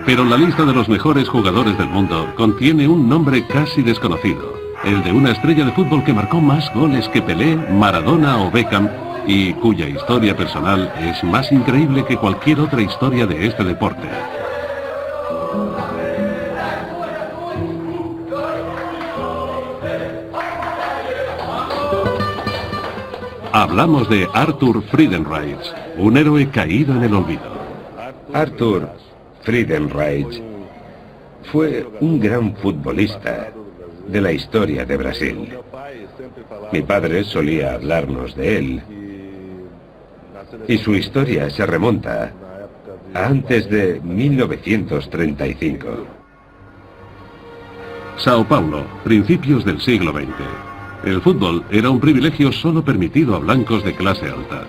Pero la lista de los mejores jugadores del mundo contiene un nombre casi desconocido, el de una estrella de fútbol que marcó más goles que Pelé, Maradona o Beckham, y cuya historia personal es más increíble que cualquier otra historia de este deporte. Hablamos de Arthur Friedenreich, un héroe caído en el olvido. Arthur Friedenreich fue un gran futbolista de la historia de Brasil. Mi padre solía hablarnos de él, y su historia se remonta a antes de 1935. Sao Paulo, principios del siglo XX. El fútbol era un privilegio solo permitido a blancos de clase alta.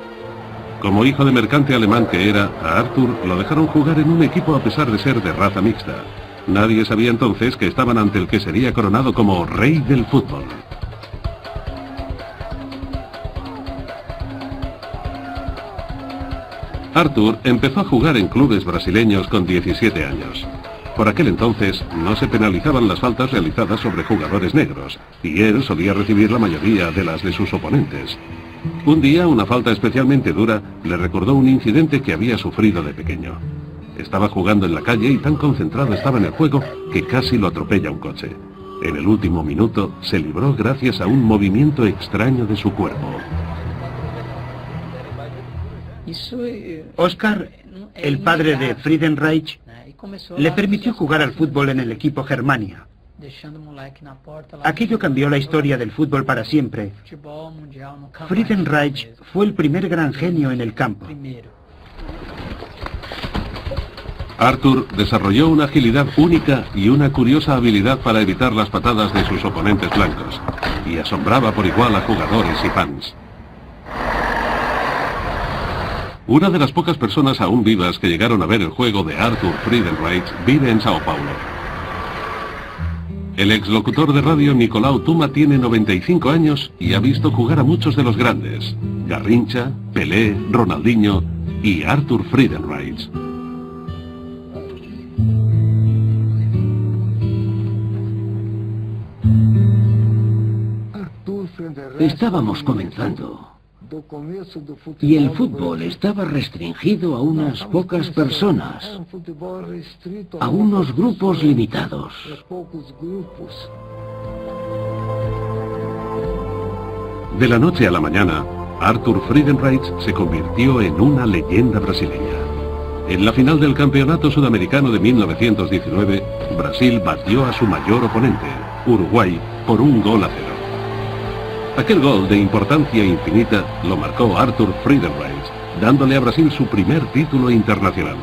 Como hijo de mercante alemán que era, a Arthur lo dejaron jugar en un equipo a pesar de ser de raza mixta. Nadie sabía entonces que estaban ante el que sería coronado como rey del fútbol. Arthur empezó a jugar en clubes brasileños con 17 años. Por aquel entonces no se penalizaban las faltas realizadas sobre jugadores negros, y él solía recibir la mayoría de las de sus oponentes. Un día, una falta especialmente dura le recordó un incidente que había sufrido de pequeño. Estaba jugando en la calle y tan concentrado estaba en el juego que casi lo atropella un coche. En el último minuto se libró gracias a un movimiento extraño de su cuerpo. Oscar, el padre de Friedenreich, le permitió jugar al fútbol en el equipo Germania. Aquello cambió la historia del fútbol para siempre. Friedenreich fue el primer gran genio en el campo. Arthur desarrolló una agilidad única y una curiosa habilidad para evitar las patadas de sus oponentes blancos, y asombraba por igual a jugadores y fans. Una de las pocas personas aún vivas que llegaron a ver el juego de Arthur Friedenreich vive en Sao Paulo. El exlocutor de radio Nicolau Tuma tiene 95 años y ha visto jugar a muchos de los grandes: Garrincha, Pelé, Ronaldinho y Arthur Friedenreich. Estábamos comenzando. Y el fútbol estaba restringido a unas pocas personas, a unos grupos limitados. De la noche a la mañana, Arthur Friedenreich se convirtió en una leyenda brasileña. En la final del Campeonato Sudamericano de 1919, Brasil batió a su mayor oponente, Uruguay, por 1-0. Aquel gol de importancia infinita lo marcó Arthur Friedenreich, dándole a Brasil su primer título internacional.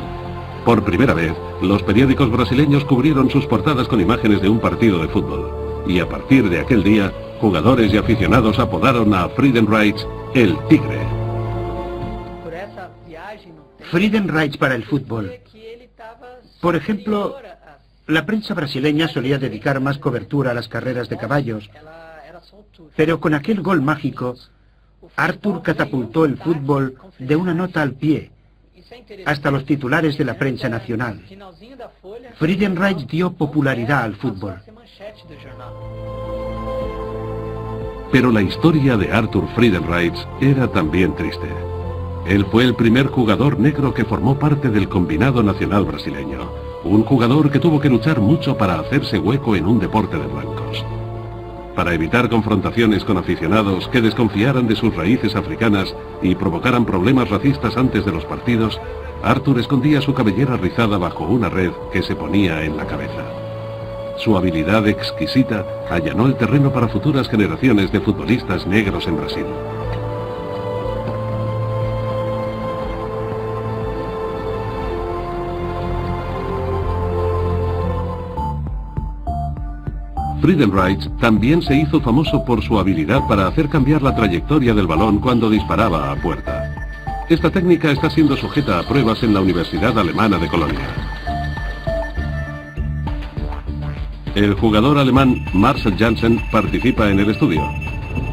Por primera vez, los periódicos brasileños cubrieron sus portadas con imágenes de un partido de fútbol. Y a partir de aquel día, jugadores y aficionados apodaron a Friedenreich el Tigre. Friedenreich para el fútbol. Por ejemplo, la prensa brasileña solía dedicar más cobertura a las carreras de caballos. Pero con aquel gol mágico, Arthur catapultó el fútbol de una nota al pie, hasta los titulares de la prensa nacional. Friedenreich dio popularidad al fútbol. Pero la historia de Arthur Friedenreich era también triste. Él fue el primer jugador negro que formó parte del combinado nacional brasileño, un jugador que tuvo que luchar mucho para hacerse hueco en un deporte de blancos. Para evitar confrontaciones con aficionados que desconfiaran de sus raíces africanas y provocaran problemas racistas antes de los partidos, Arthur escondía su cabellera rizada bajo una red que se ponía en la cabeza. Su habilidad exquisita allanó el terreno para futuras generaciones de futbolistas negros en Brasil. Friedenreich también se hizo famoso por su habilidad para hacer cambiar la trayectoria del balón cuando disparaba a puerta. Esta técnica está siendo sujeta a pruebas en la Universidad Alemana de Colonia. El jugador alemán Marcel Janssen participa en el estudio.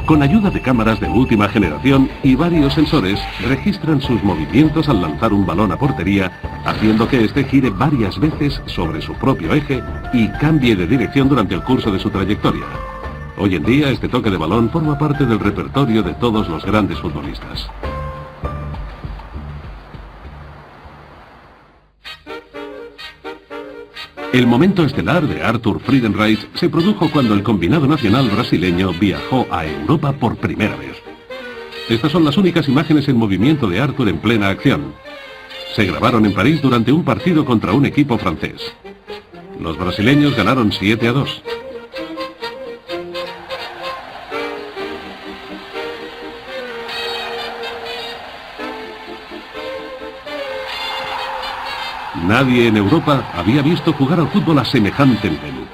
Con ayuda de cámaras de última generación y varios sensores, registran sus movimientos al lanzar un balón a portería, haciendo que éste gire varias veces sobre su propio eje y cambie de dirección durante el curso de su trayectoria. Hoy en día, este toque de balón forma parte del repertorio de todos los grandes futbolistas. El momento estelar de Arthur Friedenreich se produjo cuando el combinado nacional brasileño viajó a Europa por primera vez. Estas son las únicas imágenes en movimiento de Arthur en plena acción. Se grabaron en París durante un partido contra un equipo francés. Los brasileños ganaron 7-2. Nadie en Europa había visto jugar al fútbol a semejante nivel.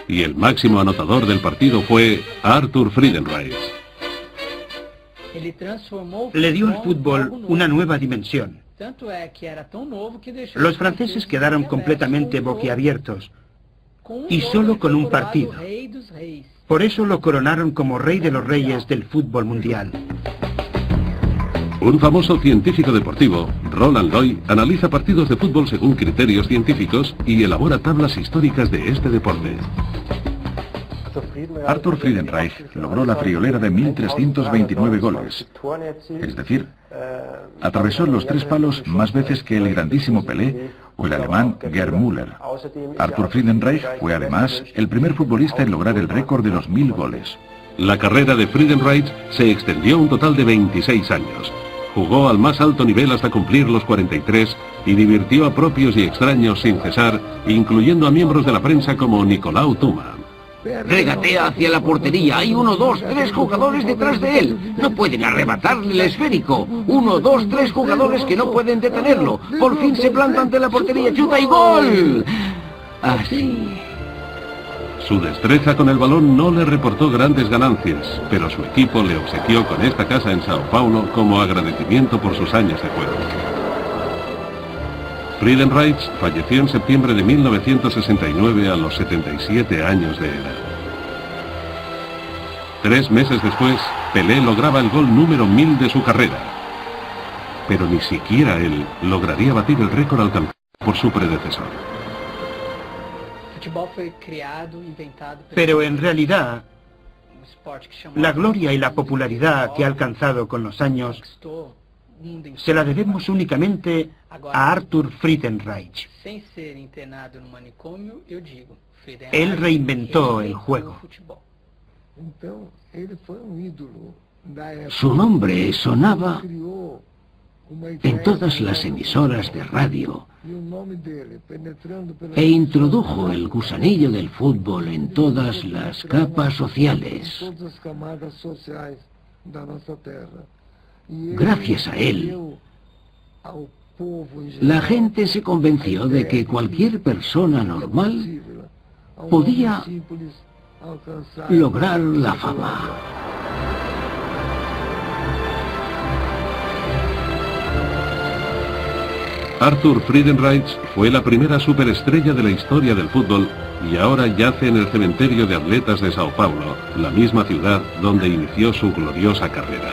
Y el máximo anotador del partido fue Arthur Friedenreich. Le dio al fútbol una nueva dimensión. Los franceses quedaron completamente boquiabiertos, y solo con un partido. Por eso lo coronaron como rey de los reyes del fútbol mundial. Un famoso científico deportivo, Roland Loy, analiza partidos de fútbol según criterios científicos y elabora tablas históricas de este deporte. Arthur Friedenreich logró la friolera de 1.329 goles, es decir, atravesó los 3 palos más veces que el grandísimo Pelé o el alemán Gerd Müller. Arthur Friedenreich fue además el primer futbolista en lograr el récord de los 1.000 goles. La carrera de Friedenreich se extendió un total de 26 años. Jugó al más alto nivel hasta cumplir los 43 y divirtió a propios y extraños sin cesar, incluyendo a miembros de la prensa como Nicolau Tuma. Regatea hacia la portería. Hay 1, 2, 3 jugadores detrás de él. No pueden arrebatarle el esférico. 1, 2, 3 jugadores que no pueden detenerlo. Por fin se planta ante la portería, chuta y ¡gol! Así. Su destreza con el balón no le reportó grandes ganancias, pero su equipo le obsequió con esta casa en Sao Paulo como agradecimiento por sus años de juego. Friedenreich falleció en septiembre de 1969 a los 77 años de edad. 3 meses después, Pelé lograba el gol número 1000 de su carrera. Pero ni siquiera él lograría batir el récord alcanzado por su predecesor. Pero en realidad, la gloria y la popularidad que ha alcanzado con los años se la debemos únicamente a Arthur Friedenreich. Él reinventó el juego. Su nombre sonaba en todas las emisoras de radio e introdujo el gusanillo del fútbol en todas las capas sociales. Gracias a él, la gente se convenció de que cualquier persona normal podía lograr la fama. Arthur Friedenreich fue la primera superestrella de la historia del fútbol y ahora yace en el cementerio de atletas de Sao Paulo, la misma ciudad donde inició su gloriosa carrera.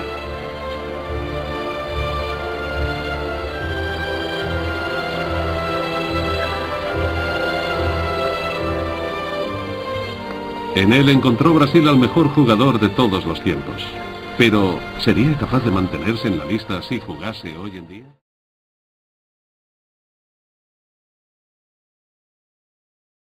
En él encontró Brasil al mejor jugador de todos los tiempos. Pero, ¿sería capaz de mantenerse en la lista si jugase hoy en día?